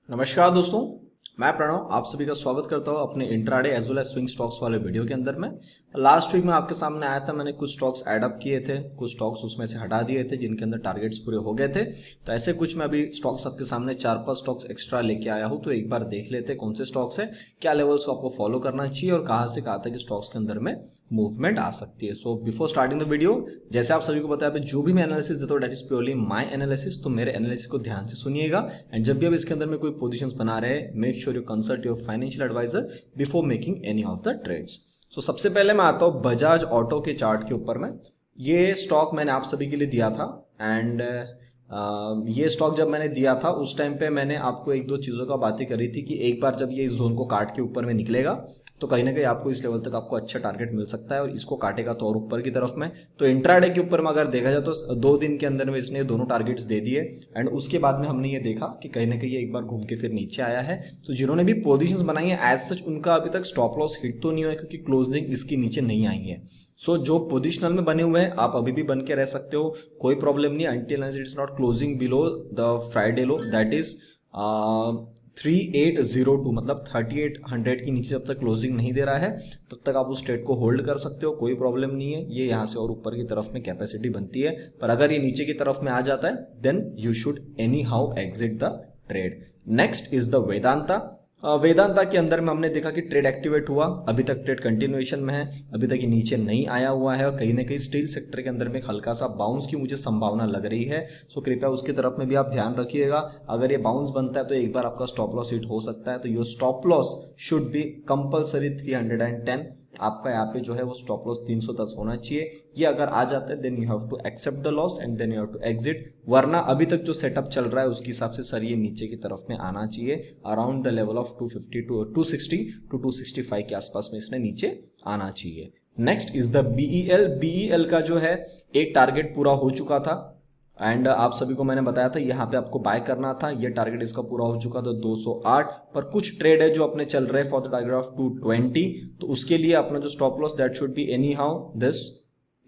नमस्कार दोस्तों, मैं प्रणव आप सभी का स्वागत करता हूं अपने intraday as well as swing stocks वाले वीडियो के अंदर में। लास्ट वीक में आपके सामने आया था, मैंने कुछ स्टॉक्स ऐड अप किए थे, कुछ स्टॉक्स उसमें से हटा दिए थे जिनके अंदर टारगेट्स पूरे हो गए थे। तो ऐसे कुछ मैं अभी स्टॉक्स आपके सामने 4-5 स्टॉक्स एक्स्ट्रा लेके आया हूं, तो एक बार देख लेते हैं कौन से स्टॉक्स है, क्या लेवल्स को आपको फॉलो करना चाहिए और कहां से कहां तक स्टॉक्स के अंदर में मूवमेंट आ सकती है। So before starting the video, जैसे आप सभी को पता है जो भी मैं एनालिसिस देता हूँ that is purely my analysis, तो मेरे एनालिसिस को ध्यान से सुनिएगा। एंड जब भी आप इसके अंदर में कोई पोजीशंस बना रहे हैं, make sure you consult your financial adviser before making any of the trades. So सबसे पहले मैं आता हूँ बजाज ऑटो के चार्ट के ऊपर में। ये स्टॉक मैंने आप सभी के लिए दिया था एंड ये स्टॉक जब मैंने दिया था उस टाइम पे मैंने आपको एक दो चीज़ों का बातें करी थी कि एक बार जब ये इस जोन को काट के ऊपर में निकलेगा तो कहीं ना कहीं आपको इस लेवल तक आपको अच्छा टारगेट मिल सकता है और इसको काटेगा तो और ऊपर की तरफ में। तो इंट्राडे के ऊपर में अगर देखा जाए तो 2 दिन के अंदर में इसने दोनों टारगेट्स दे दिए एंड उसके बाद में हमने ये देखा कि कहीं ना कहीं ये एक बार घूम के फिर नीचे आया है। तो जिन्होंने भी पोजीशंस बनाई है एज सच उनका अभी तक स्टॉप लॉस हिट तो नहीं हुआ है क्योंकि क्लोजिंग इसके नीचे नहीं आई है। सो जो पोजिशनल में बने हुए हैं आप अभी भी बन के रह सकते हो, कोई प्रॉब्लम नहीं until it is not closing below the Friday low that is 3802, मतलब 3800 की नीचे जब तक क्लोजिंग नहीं दे रहा है तब तक आप उस ट्रेड को होल्ड कर सकते हो, कोई प्रॉब्लम नहीं है। ये यहाँ से और ऊपर की तरफ में कैपेसिटी बनती है, पर अगर ये नीचे की तरफ में आ जाता है then you should anyhow exit the trade. Next is the Vedanta. Vedanta के अंदर में हमने देखा कि ट्रेड एक्टिवेट हुआ, अभी तक ट्रेड कंटिन्यूएशन में है, अभी तक ये नीचे नहीं आया हुआ है और कहीं ना कहीं स्टील सेक्टर के अंदर में हल्का सा बाउंस की मुझे संभावना लग रही है। सो कृपया उसकी तरफ में भी आप ध्यान रखिएगा। अगर ये बाउंस बनता है तो एक बार आपका स्टॉप लॉस हिट हो सकता है, तो your stop loss should be compulsory 310। आपका यहाँ पे जो है वो स्टॉप लॉस 310 होना चाहिए। ये अगर आ जाता है then you have to accept the loss and then you have to exit, वरना अभी तक जो सेटअप चल रहा है उसके हिसाब से सर ये नीचे की तरफ में आना चाहिए around the level of 260 to 265 के आसपास में इसने नीचे आना चाहिए। Next is the BEL. BEL का जो है एक टारगेट पूरा हो चुका था एंड आप सभी को मैंने बताया था यहाँ पे आपको बाय करना था, ये टारगेट इसका पूरा हो चुका था 208 पर। कुछ ट्रेड है जो अपने चल रहे फॉर द टारगेट ऑफ 220, तो उसके लिए अपना जो stop loss that should be any how this,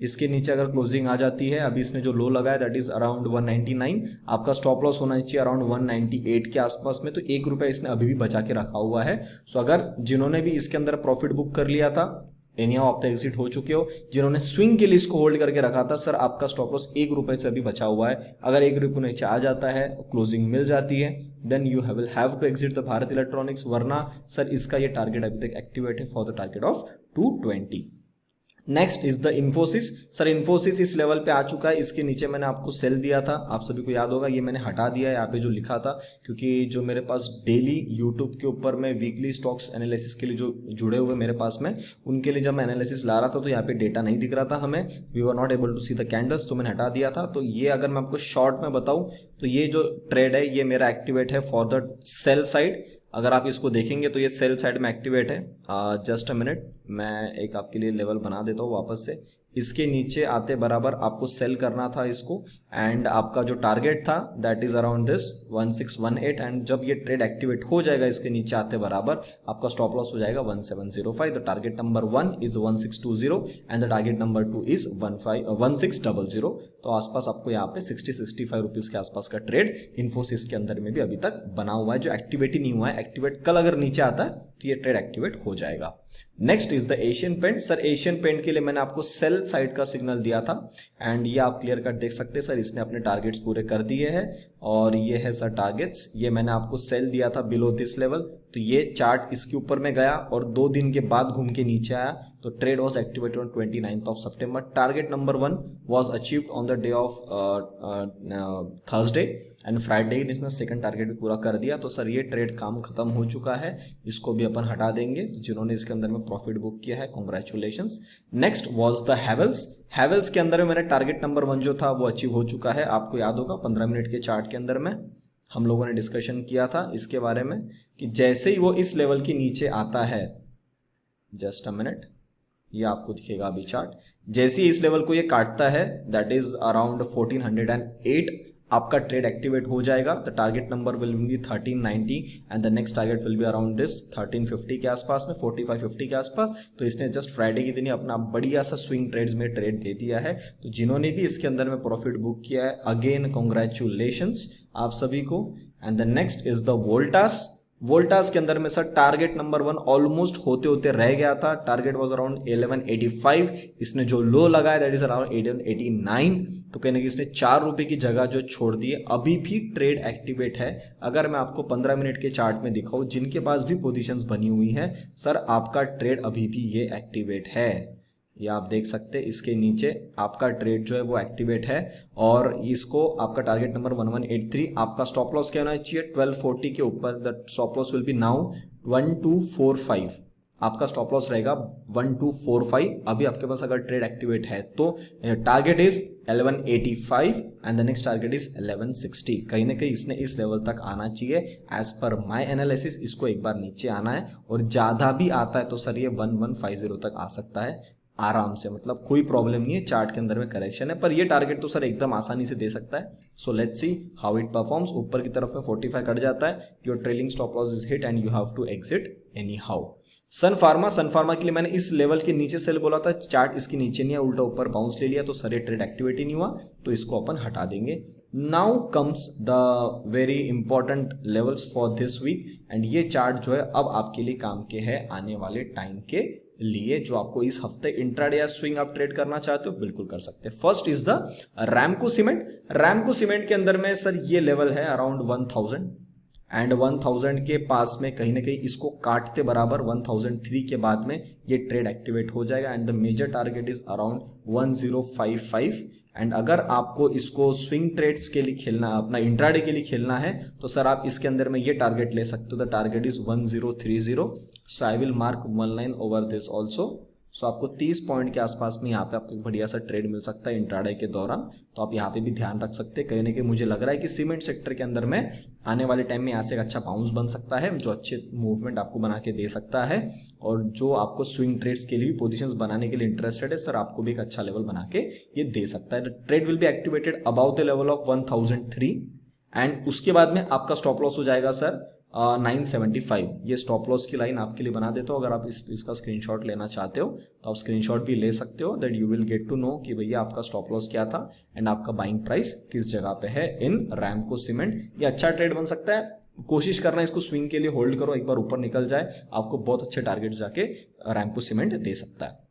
इसके नीचे अगर क्लोजिंग आ जाती है, अभी इसने जो लो लगाया दैट इज अराउंड 199, आपका स्टॉप लॉस होना चाहिए अराउंड 198 के आसपास में। तो ₹1 इसने अभी भी बचा के रखा हुआ है। सो अगर जिन्होंने भी इसके अंदर प्रॉफिट बुक कर लिया था एनी हाउ आप तो एग्जिट हो चुके हो, जिन्होंने स्विंग के लिए इसको होल्ड करके रखा था सर आपका स्टॉप लॉस ₹1 से अभी बचा हुआ है। अगर ₹1 नीचे आ जाता है, क्लोजिंग मिल जाती है, then you will have to exit the Bharat Electronics, वरना सर इसका ये टारगेट अभी तक एक्टिवेट है for the target of 220। Next is the Infosys. Sir Infosys इस लेवल पे आ चुका है, इसके नीचे मैंने आपको सेल दिया था, आप सभी को याद होगा, ये मैंने हटा दिया है यहाँ पे जो लिखा था, क्योंकि जो मेरे पास डेली यूट्यूब के ऊपर में वीकली स्टॉक्स एनालिसिस के लिए जो जुड़े हुए मेरे पास में, उनके लिए जब मैं एनालिसिस ला रहा था तो यहाँ पे डेटा नहीं दिख रहा था हमें, we were not able to see the candles, तो मैंने हटा दिया था। तो ये अगर मैं आपको शॉर्ट में बताऊँ तो ये जो ट्रेड है ये मेरा एक्टिवेट है फॉर द सेल साइड। अगर आप इसको देखेंगे तो ये सेल साइड में एक्टिवेट है। जस्ट अ मिनट, मैं एक आपके लिए लेवल बना देता हूँ वापस से। इसके नीचे आते बराबर आपको सेल करना था इसको एंड आपका जो टारगेट था that is around this 1618 and जब ये ट्रेड एक्टिवेट हो जाएगा इसके नीचे आते बराबर आपका स्टॉप लॉस हो जाएगा 1705। The target number 1 is 1620 and the target number 2 is 1600। तो आसपास आपको यहाँ पे 60-65 रुपीज के आसपास का ट्रेड इन्फोसिस के अंदर में भी अभी तक बना हुआ है, जो एक्टिवेट ही नहीं हुआ है। एक्टिवेट कल अगर नीचे आता है तो ये ट्रेड एक्टिवेट हो जाएगा। Next is the Asian paint. Sir Asian paint के लिए मैंने आपको सेल साइड का सिग्नल दिया था एंड ये आप क्लियर कट देख सकते हैं सर, इसने अपने टारगेट्स पूरे कर दिए हैं और ये है सर टारगेट्स। ये मैंने आपको सेल दिया था बिलो दिस लेवल, तो ये चार्ट इसके ऊपर में गया और 2 दिन के बाद घूम के नीचे आया, तो trade was activated on 29th of September। Target number 1 was achieved on the day of Thursday and Friday ही इसने सेकंड टारगेट भी पूरा कर दिया। तो सर ये ट्रेड काम खत्म हो चुका है, इसको भी अपन हटा देंगे। जिन्होंने इसके अंदर में प्रॉफिट बुक किया है congratulations. Next was the Havells. Havells के अंदर में मैंने टारगेट नंबर 1 जो था वो अचीव हो चुका है। आपको याद होगा 15 मिनट के चार्ट के अंदर में हम लोगों ने डिस्कशन किया था इसके बारे में कि जैसे ही वो इस लेवल के नीचे आता है, जस्ट अ मिनट, ये आपको दिखेगा अभी चार्ट, जैसे ही इस लेवल को ये काटता है दैट इज अराउंड 1408, आपका ट्रेड एक्टिवेट हो जाएगा। The target number will be 1390 and the next target will be around this 1350 के आसपास में, 4550 के आसपास। तो इसने जस्ट फ्राइडे के दिन ही अपना बढ़िया सा स्विंग ट्रेड्स में ट्रेड दे दिया है। तो जिन्होंने भी इसके अंदर में प्रॉफिट बुक किया है, अगेन कॉन्ग्रेचुलेशंस आप सभी को। And the next is the Voltas. Voltas के अंदर में सर टारगेट नंबर 1 ऑलमोस्ट होते होते रह गया था। टारगेट वाज अराउंड 1185, इसने जो लो लगाया दैट इज अराउंड 1189। तो कहने की इसने 4 रुपए की जगह जो छोड़ दी है। अभी भी ट्रेड एक्टिवेट है। अगर मैं आपको 15 मिनट के चार्ट में दिखाऊं, जिनके पास भी पोजीशंस बनी हुई है सर, आपका ट्रेड अभी भी ये एक्टिवेट है। ये आप देख सकते हैं, इसके नीचे आपका ट्रेड जो है वो एक्टिवेट है और इसको आपका टारगेट नंबर 1183। आपका स्टॉप लॉस क्या होना चाहिए 1240 के ऊपर। The stop loss will be now 1245। आपका स्टॉप लॉस रहेगा 1245। अभी आपके पास अगर ट्रेड एक्टिवेट है तो target is 1185 and the next target is 1160। कहीं ना कहीं इसने इस लेवल तक आना चाहिए। एज पर माय एनालिसिस इसको एक बार नीचे आना है और ज्यादा भी आता है तो सर ये 1150 तक आ सकता है आराम से। मतलब कोई प्रॉब्लम नहीं है, चार्ट के अंदर में करेक्शन है, पर ये टारगेट तो सर एकदम आसानी से दे सकता है। So let's see how it performs. ऊपर की तरफ में 45 कट जाता है, your trailing stop loss is hit and you have to exit anyhow. Sun Pharma के लिए मैंने इस लेवल के नीचे सेल बोला था, चार्ट इसके नीचे नहीं है, उल्टा ऊपर बाउंस ले लिया, तो सर ये ट्रेड एक्टिविटी नहीं हुआ, तो इसको अपन हटा देंगे। Now comes the very important levels for this week and ये चार्ट जो है अब आपके लिए काम के है आने वाले टाइम के लिए। जो आपको इस हफ्ते इंट्राडे या स्विंग आप ट्रेड करना चाहते हो बिल्कुल कर सकते हैं। First is the Ramco cement. Ramco cement के अंदर में सर ये लेवल है अराउंड 1000 एंड 1000 के पास में कहीं ना कहीं इसको काटते बराबर 1003 के बाद में ये ट्रेड एक्टिवेट हो जाएगा and the major target is around 1055। And अगर आपको इसको स्विंग ट्रेड्स के लिए खेलना, अपना इंट्राडे के लिए खेलना है तो सर आप इसके अंदर में ये टारगेट ले सकते हो। The target is 1030। So I will mark 1 line over this also. So आपको 30 पॉइंट के आसपास में यहाँ पे आपको बढ़िया सा ट्रेड मिल सकता है इंट्राडे के दौरान। तो आप यहाँ पे भी ध्यान रख सकते हैं। कहीं ना कहीं मुझे लग रहा है कि सीमेंट सेक्टर के अंदर में आने वाले टाइम में यहाँ से एक अच्छा बाउंस बन सकता है, जो अच्छे मूवमेंट आपको बना के दे सकता है। और जो आपको स्विंग ट्रेड्स के लिए पोजीशंस बनाने के लिए इंटरेस्टेड है सर, आपको भी एक अच्छा लेवल बना के ये दे सकता है। Trade will be activated about the level of 1003 and उसके बाद में आपका स्टॉप लॉस हो जाएगा सर 975। ये स्टॉप लॉस की लाइन आपके लिए बना देता हूँ। अगर आप इसका स्क्रीनशॉट लेना चाहते हो तो आप स्क्रीनशॉट भी ले सकते हो, that you will get to know कि भैया आपका स्टॉप लॉस क्या था एंड आपका बाइंग प्राइस किस जगह पे है इन रैमको सीमेंट। ये अच्छा ट्रेड बन सकता है। कोशिश करना इसको स्विंग के लिए होल्ड करो, एक बार ऊपर निकल जाए आपको बहुत अच्छे टारगेट जाके रैमको सीमेंट दे सकता है।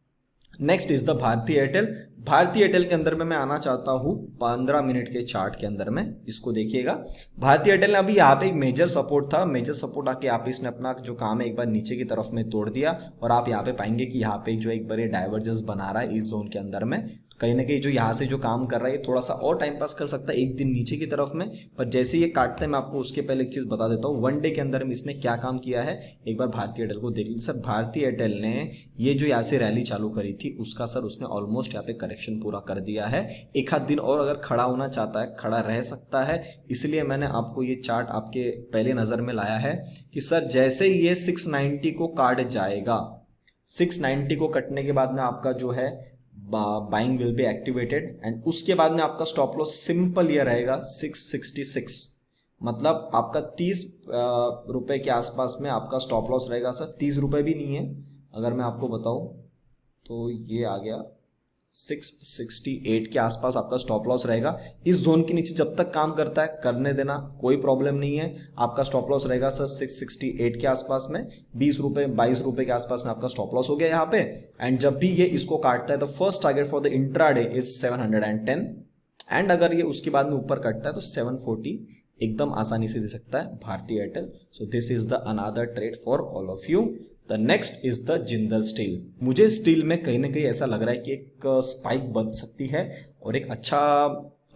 Next is the Bharti Airtel. Bharti Airtel के अंदर में मैं आना चाहता हूं 15 मिनट के चार्ट के अंदर में। इसको देखिएगा, भारती एयरटेल ने अभी यहाँ पे एक मेजर सपोर्ट था, मेजर सपोर्ट आके यहाँ पे इसने अपना जो काम है एक बार नीचे की तरफ में तोड़ दिया और आप यहाँ पे पाएंगे कि यहाँ पे जो एक बार डाइवर्जेंस बना रहा है इस जोन के अंदर में। कहीं ना कहीं जो यहाँ से जो काम कर रहा है थोड़ा सा और टाइम पास कर सकता है एक दिन नीचे की तरफ में, पर जैसे ये काटते हैं मैं आपको उसके पहले एक चीज बता देता हूँ। 1 डे के अंदर में इसने क्या काम किया है एक बार भारती एयरटेल को देख लीजिए। सर भारती एयरटेल ने ये जो यहाँ से रैली चालू करी थी उसका सर उसने ऑलमोस्ट यहाँ पे करेक्शन पूरा कर दिया है। एक आध दिन और अगर खड़ा होना चाहता है खड़ा रह सकता है, इसलिए मैंने आपको ये चार्ट आपके पहले नजर में लाया है कि सर जैसे ये 690 को काट जाएगा, 690 को कटने के बाद में आपका जो है buying will be activated and उसके बाद में आपका स्टॉप लॉस सिंपल ये रहेगा 666। मतलब आपका 30 रुपए के आसपास में आपका स्टॉप लॉस रहेगा सर। 30 रुपए भी नहीं है अगर मैं आपको बताऊं तो ये आ गया 668 के आसपास आपका स्टॉप लॉस रहेगा। इस जोन के नीचे जब तक काम करता है करने देना, कोई प्रॉब्लम नहीं है। आपका स्टॉप लॉस रहेगा सर 668 के आसपास में, 20 रुपए 22 रुपए के आसपास में आपका स्टॉप लॉस हो गया यहाँ पे। एंड जब भी ये इसको काटता है तो first target for the intraday is 710 and अगर ये उसके बाद में ऊपर कटता है तो 740 एकदम आसानी से दे सकता है Bharti Airtel. So this is the another trade for all of you. The next is the Jindal steel. मुझे स्टील में कहीं ना कहीं ऐसा लग रहा है कि एक स्पाइक बन सकती है और एक अच्छा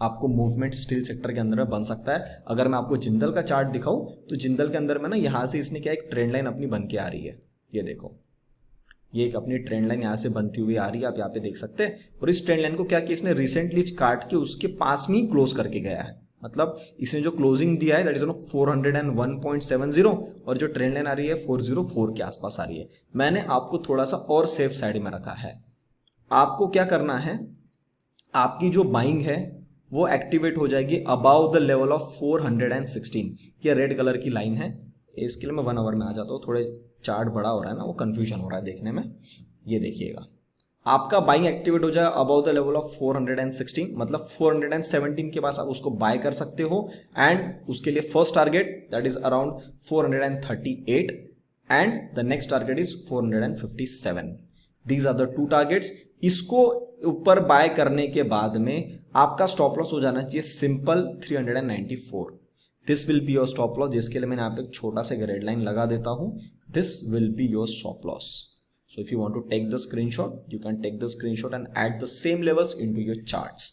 आपको मूवमेंट स्टील सेक्टर के अंदर में बन सकता है। अगर मैं आपको जिंदल का चार्ट दिखाऊं तो जिंदल के अंदर में ना यहाँ से इसने क्या एक ट्रेंड लाइन अपनी बन के आ रही है। ये देखो, ये एक अपनी ट्रेंड लाइन यहाँ से बनती हुई आ रही है, आप यहाँ पे देख सकते हैं। और इस ट्रेंड लाइन को क्या किया इसने रिसेंटली काट के उसके पास में ही क्लोज करके गया है। मतलब इसने जो क्लोजिंग दिया है दैट इज 401.70 और जो ट्रेंड लाइन आ रही है 404 के आसपास आ रही है। मैंने आपको थोड़ा सा और सेफ साइड में रखा है। आपको क्या करना है, आपकी जो बाइंग है वो एक्टिवेट हो जाएगी अबाउ द लेवल ऑफ 416। ये रेड कलर की लाइन है। इसके लिए मैं 1 आवर में आ जाता हूँ, थोड़े चार्ट बड़ा हो रहा है ना, वो कंफ्यूजन हो रहा है देखने में। ये देखिएगा, आपका बाइंग एक्टिवेट हो जाए अबाउ द लेवल ऑफ 416, मतलब 417 के पास आप उसको बाय कर सकते हो। एंड उसके लिए first target that is around 438 and the next target is 457। These are the two targets. इसको ऊपर बाय करने के बाद में आपका स्टॉप लॉस हो जाना चाहिए simple 394। This will be your stop loss, जिसके लिए मैंने यहाँ पे एक छोटा सा रेड लाइन लगा देता हूं। This will be your stop loss. So if you want to take the screenshot, you can take the screenshot and add the same levels into your charts.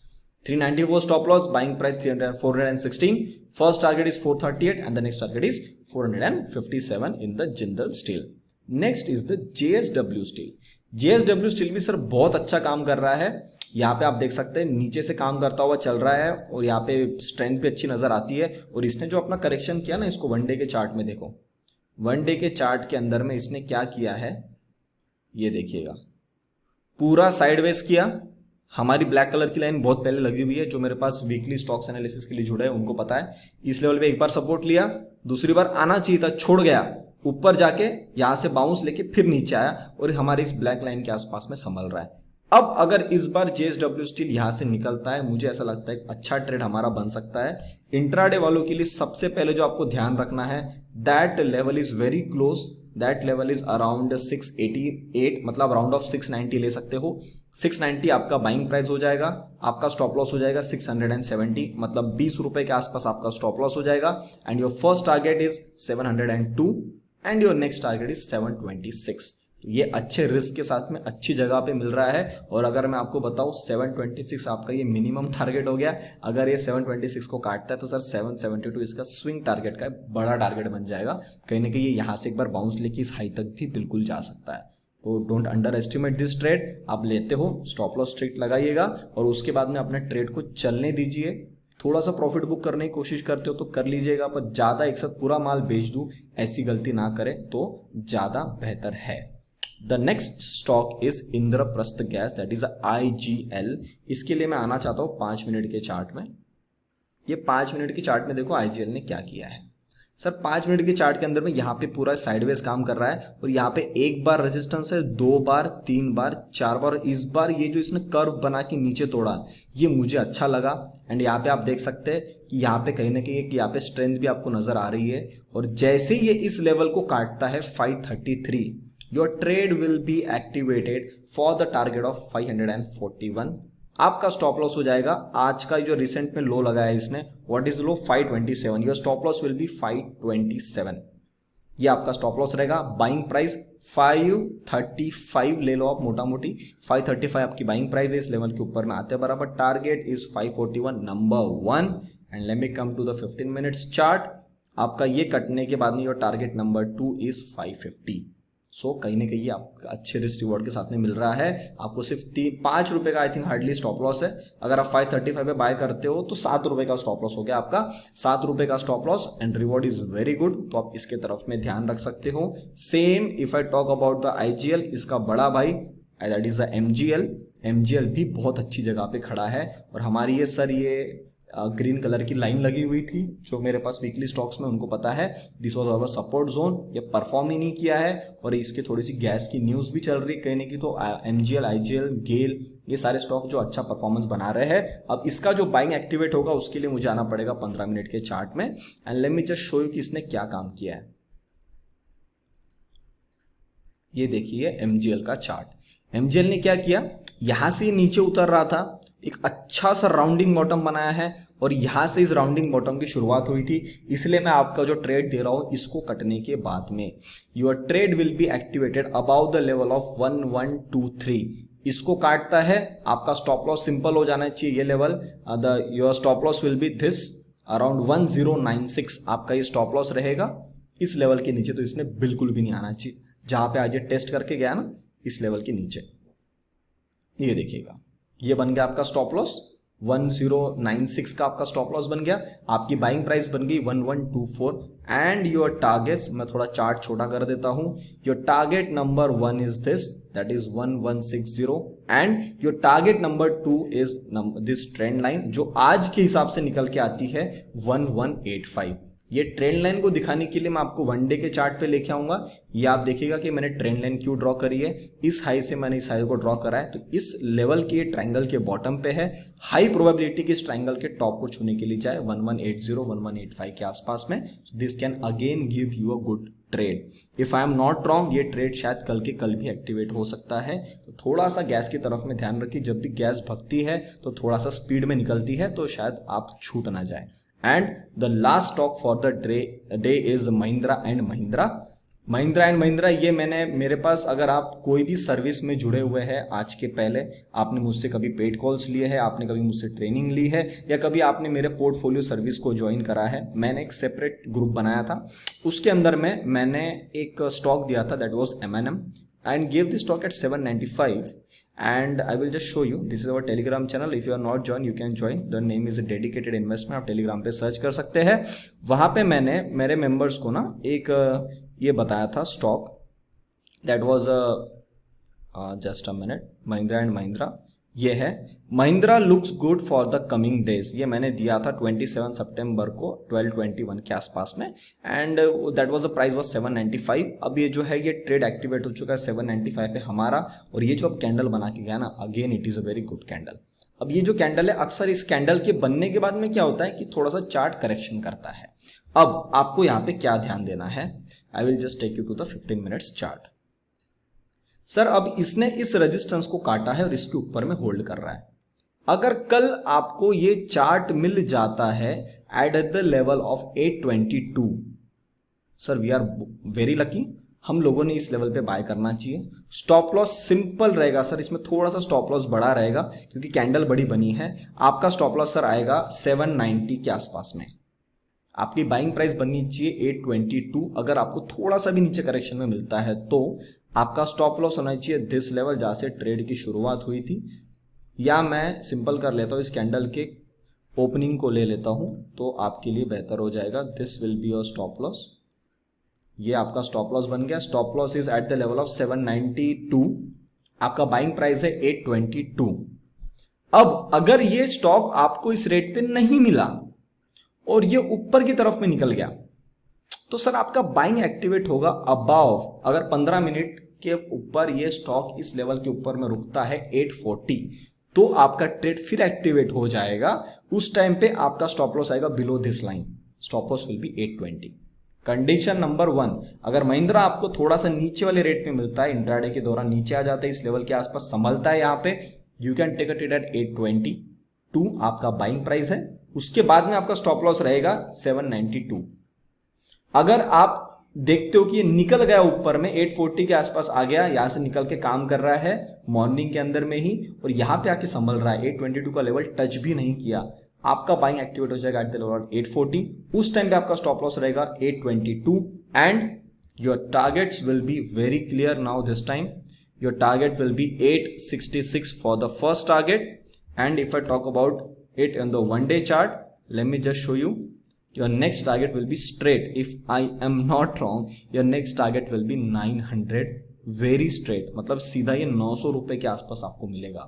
394 stop loss, buying price 416. First target is 438 and the next target is 457 in the Jindal Steel. Next is the JSW Steel. JSW Steel भी sir बहुत अच्छा काम कर रहा है। यहाँ पे आप देख सकते हैं नीचे से काम करता हुआ चल रहा है और यहाँ पे स्ट्रेंथ भी अच्छी नजर आती है। और इसने जो अपना करेक्शन किया ना, इसको वन डे के चार्ट में देखो, वन डे के चार्ट के अंदर में इसने क्या किया है ये देखिएगा, पूरा साइडवेज किया। हमारी ब्लैक कलर की लाइन बहुत पहले लगी हुई है, जो मेरे पास वीकली स्टॉक्स एनालिसिस के लिए जुड़े हैं उनको पता है। इस लेवल पे एक बार सपोर्ट लिया, दूसरी बार आना चाहिए था, छोड़ गया, ऊपर जाके यहां से बाउंस लेके फिर नीचे आया और हमारी इस ब्लैक लाइन के आसपास में संभल रहा है। अब अगर इस बार JSW स्टील यहां से निकलता है, मुझे ऐसा लगता है अच्छा ट्रेड हमारा बन सकता है। इंट्राडे वालों के लिए सबसे पहले जो आपको ध्यान रखना है, that level is very close, that level is around 688, मतलब अराउंड ऑफ 690 ले सकते हो। 690 आपका बाइंग प्राइस हो जाएगा, आपका स्टॉप लॉस हो जाएगा 670, मतलब 20 रुपए के आसपास आपका स्टॉप लॉस हो जाएगा। And your first target is 702 and your next target is 726। ये अच्छे रिस्क के साथ में अच्छी जगह पे मिल रहा है। और अगर मैं आपको बताऊं 726 आपका ये मिनिमम टारगेट हो गया। अगर ये 726 को काटता है तो सर 772 इसका स्विंग टारगेट का बड़ा टारगेट बन जाएगा। कहीं ना कहीं ये यहाँ से एक बार बाउंस लेके इस हाई तक भी बिल्कुल जा सकता है। तो don't under estimate this trade. आप लेते हो स्टॉप लॉस स्ट्रिक्ट लगाइएगा और उसके बाद में अपने ट्रेड को चलने दीजिए। थोड़ा सा प्रॉफिट बुक करने की कोशिश करते हो तो कर लीजिएगा, पर ज्यादा एक साथ पूरा माल बेच दूं ऐसी गलती ना करें तो ज्यादा बेहतर है। The next stock is Indraprastha gas, that is IGL। इसके लिए मैं आना चाहता हूं 5 मिनट के चार्ट में। ये 5 मिनट के चार्ट में देखो IGL ने क्या किया है। सर 5 मिनट के चार्ट के अंदर में यहाँ पे पूरा साइडवेज काम कर रहा है और यहाँ पे एक बार रेजिस्टेंस है, 2 बार, 3 बार, 4 बार। इस बार ये जो इसने कर्व बना के नीचे तोड़ा, ये मुझे अच्छा लगा। एंड यहाँ पे आप देख सकते हैं कि यहाँ पे कहीं ना कहीं यहाँ पे स्ट्रेंथ भी आपको नजर आ रही है। और जैसे ये इस लेवल को काटता है 533, your trade will be activated for the target of 541। आपका स्टॉप लॉस हो जाएगा, आज का जो रिसेंट में लो लगाया है इसने, what is low 527, your stop loss will be 527। ये आपका स्टॉप लॉस रहेगा। बाइंग प्राइस 535 ले लो आप, मोटा मोटी 535 आपकी बाइंग प्राइस है। इस लेवल के ऊपर में आते हैं बराबर। Target is 541 number 1। And let me come to the 15 minutes chart. आपका ये कटने के बाद में your target number 2 is 550। So कहीं ना कहीं आपका अच्छे रिस्क रिवॉर्ड के साथ में मिल रहा है। आपको सिर्फ 5 रुपए का I think hardly stop loss है। अगर आप 535 पे बाय करते हो तो 7 रुपए का स्टॉप लॉस हो गया आपका। 7 रुपए का stop loss and reward is very good, तो आप इसके तरफ में ध्यान रख सकते हो। Same if I talk about the IGL, इसका बड़ा भाई दैट इज द MGL भी बहुत अच्छी जगह पे खड़ा है। और हमारी ये सर ये ग्रीन कलर की लाइन लगी हुई थी, जो मेरे पास वीकली स्टॉक्स में उनको पता है, this was our support zone. ये परफॉर्म ही नहीं किया है और इसकी थोड़ी सी गैस की न्यूज भी चल रही है कहने की। तो MGL, IGL, गेल, ये सारे स्टॉक जो अच्छा परफॉर्मेंस बना रहे हैं। अब इसका जो बाइंग एक्टिवेट होगा उसके लिए मुझे आना पड़ेगा 15 मिनट के चार्ट में। And let me just show you कि इसने क्या काम किया है। ये देखिए MGL का चार्ट। MGL ने क्या किया, यहां से नीचे उतर रहा था, एक अच्छा सा राउंडिंग बॉटम बनाया है और यहां से इस राउंडिंग बॉटम की शुरुआत हुई थी। इसलिए मैं आपका जो ट्रेड दे रहा हूं, इसको कटने के बाद में your trade will be activated about the level of 1123। इसको काटता है, आपका स्टॉप लॉस सिंपल हो जाना चाहिए ये level. Your stop loss will be this around 1096 आपका ये स्टॉप लॉस रहेगा। इस लेवल के नीचे तो इसने बिल्कुल भी नहीं आना चाहिए, जहां पे आज ये टेस्ट करके गया ना, इस लेवल के नीचे। ये देखिएगा, ये बन गया आपका स्टॉप लॉस। 1096 का आपका स्टॉप लॉस बन गया, आपकी बाइंग प्राइस बन गई 1124 एंड योर टारगेट्स, मैं थोड़ा चार्ट छोटा कर देता हूं, your target number 1 is this, that is 1160 and your target number 2 is this trend line जो आज के हिसाब से निकल के आती है 1185। ये ट्रेंड लाइन को दिखाने के लिए मैं आपको वन डे के चार्ट पे लेके आऊंगा। ये आप देखिएगा कि मैंने ट्रेंड लाइन क्यों ड्रॉ करी है, इस हाई से मैंने इस हाई को ड्रॉ करा है, तो इस लेवल के ट्रायंगल के बॉटम पे है, हाई प्रोबेबिलिटी कि इस ट्रायंगल के टॉप को छूने के लिए जाए 1180 1185 के आसपास में। This can again give you a good trade. If I am not wrong ये ट्रेड शायद कल के कल भी एक्टिवेट हो सकता है, तो थोड़ा सा गैस की तरफ में ध्यान रखिए, जब भी गैस भगती है तो थोड़ा सा स्पीड में निकलती है, तो शायद आप छूट ना जाए। And the last stock for the day is Mahindra and Mahindra. Mahindra and Mahindra ये मैंने, मेरे पास अगर आप कोई भी सर्विस में जुड़े हुए हैं आज के पहले, आपने मुझसे कभी पेड कॉल्स लिए हैं, आपने कभी मुझसे ट्रेनिंग ली है, या कभी आपने मेरे पोर्टफोलियो सर्विस को ज्वाइन करा है, मैंने एक सेपरेट ग्रुप बनाया था, उसके अंदर में मैंने एक स्टॉक दिया था, that was M&M and give the stock at 795 and I will just show you, this is our telegram channel, if you are not joined you can join, the name is a dedicated investment, आप Telegram पे search कर सकते हैं। वहां पे मैंने मेरे members को ना एक ये बताया था stock, that was just a minute, Mahindra and Mahindra, ये है Mahindra looks good for the coming days, ये मैंने दिया था 27 सितंबर को 1221 के आसपास में, and that was the price was 795। अब ये जो है ये ट्रेड एक्टिवेट हो चुका है 795 पे हमारा, और ये जो अब कैंडल बना के गया ना, again it is a very good candle. अब ये जो कैंडल है, अक्सर इस कैंडल के बनने के बाद में क्या होता है कि थोड़ा सा चार्ट करेक्शन करता है। अब आपको यहाँ पे क्या ध्यान देना है, I will just take you to the 15 minutes chart. Sir अब इसने इस रेजिस्टेंस को काटा है और इसके ऊपर में होल्ड कर रहा है, अगर कल आपको ये चार्ट मिल जाता है at the level of 822, sir we are very lucky, हम लोगों ने इस लेवल पे बाय करना चाहिए। स्टॉप लॉस सिंपल रहेगा सर, इसमें थोड़ा सा स्टॉप लॉस बड़ा रहेगा क्योंकि कैंडल बड़ी बनी है। आपका स्टॉप लॉस सर आएगा 790 के आसपास में, आपकी बाइंग प्राइस बननी चाहिए 822। अगर आपको थोड़ा सा भी नीचे करेक्शन में मिलता है तो आपका स्टॉप लॉस होना चाहिए दिस लेवल जहां से ट्रेड की शुरुआत हुई थी, या मैं सिंपल कर लेता हूं, इस कैंडल के ओपनिंग को ले लेता हूं तो आपके लिए बेहतर हो जाएगा। This will be your stop loss, ये आपका स्टॉप लॉस बन गया। Stop loss is eight the level of 792, आपका बाइंग प्राइस है 822। अब अगर ये स्टॉक आपको इस रेट पे नहीं मिला और ये ऊपर की तरफ में निकल गया तो सर आपका बाइंग एक्टिवेट होगा अबाव, अगर 15 मिनट के ऊपर ये स्टॉक इस लेवल के ऊपर में रुकता है 840 तो आपका ट्रेड फिर एक्टिवेट हो जाएगा। उस टाइम पे आपका स्टॉप लॉस आएगा below this line, stop loss will be 820। Condition number 1, अगर महिंद्रा आपको थोड़ा सा नीचे वाले रेट पे मिलता है, इंट्राडे के दौरान नीचे आ जाता है, इस लेवल के आसपास संभलता है, यहाँ पे you can take a trade at 822 आपका बाइंग प्राइस है। उसके बाद में आपका स्टॉप लॉस रहेगा 792। अगर आप देखते हो कि ये निकल गया ऊपर में 840 के आसपास आ गया, यहां से निकल के काम कर रहा है मॉर्निंग के अंदर में ही और यहां पे आके संभल रहा है, 822 का लेवल टच भी नहीं किया, आपका बाइंग एक्टिवेट हो जाएगा एट द लेवल 840। उस टाइम पे आपका स्टॉप लॉस रहेगा 822 and your targets will be very clear now. This time your target will be 866 for the first target, and if I talk about it on the one day chart, let me just show you, your next target will be straight, if I am not wrong your next target will be 900, very straight, मतलब सीधा ये 900 रुपए के आसपास आपको मिलेगा।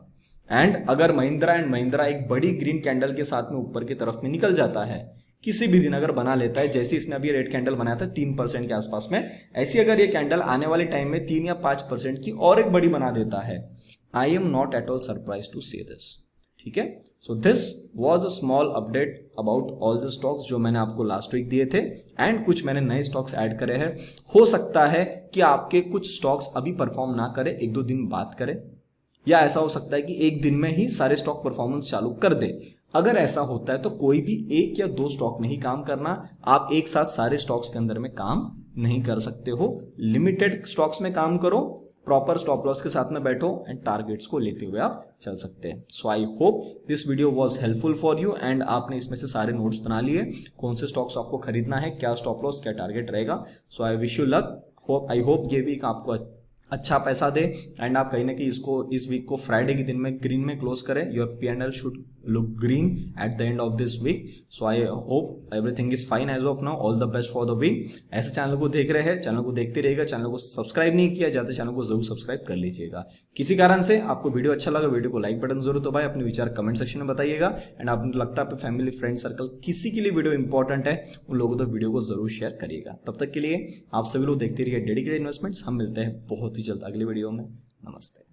And अगर Mahindra and Mahindra एक बड़ी ग्रीन कैंडल के साथ में ऊपर की तरफ में निकल जाता है, किसी भी दिन अगर बना लेता है, जैसे इसने अभी रेड कैंडल बनाया था 3% के आसपास में, ऐसी अगर ये कैंडल आने वाले टाइम में 3 या 5% की और एक बड़ी बना देता है, I am not at all surprise to say this. ठीक है, so this was a small update about all the stocks जो मैंने आपको लास्ट वीक दिए थे, एंड कुछ मैंने नए स्टॉक्स ऐड करे हैं। हो सकता है कि आपके कुछ स्टॉक्स अभी परफॉर्म ना करे, 1-2 दिन बाद करे, या ऐसा हो सकता है कि एक दिन में ही सारे स्टॉक परफॉर्मेंस चालू कर दे। अगर ऐसा होता है तो कोई भी 1 या 2 स्टॉक में ही काम करना, आप एक साथ सारे स्टॉक्स के अंदर में काम नहीं कर सकते हो। लिमिटेड स्टॉक्स में काम करो, प्रॉपर स्टॉप लॉस के साथ में बैठो एंड टारगेट्स को लेते हुए आप चल सकते हैं। So I hope this video was helpful for you and आपने इसमें से सारे नोट्स बना लिए, कौन से स्टॉक्स आपको खरीदना है, क्या स्टॉप लॉस, क्या टारगेट रहेगा। So I wish you luck, I hope ये वीक आपको अच्छा पैसा दे एंड आप कहीं ना कहीं इसको इस वीक को फ्राइडे के दिन में ग्रीन में क्लोज करें, your P&L should look green at the end of this week. So I hope everything is fine as of now. All the best for the week. ऐसे चैनल को देख रहे हैं, चैनल को देखते रहिएगा, चैनल को सब्सक्राइब नहीं किया जाता, चैनल को जरूर सब्सक्राइब कर लीजिएगा। किसी कारण से आपको वीडियो अच्छा लगा, वीडियो को लाइक बटन जरूर दबाएं, अपने विचार कमेंट सेक्शन में बताइएगा। एंड आपको लगता है आपके फैमिली फ्रेंड सर्कल किसी के लिए वीडियो इंपॉर्टेंट है, उन लोगों को तो वीडियो को जरूर शेयर करिएगा। तब तक के लिए आप सभी लोग देखते रहिए डेडिकेटेड इन्वेस्टमेंट्स। हम मिलते हैं बहुत ही जल्द अगली वीडियो में। नमस्ते।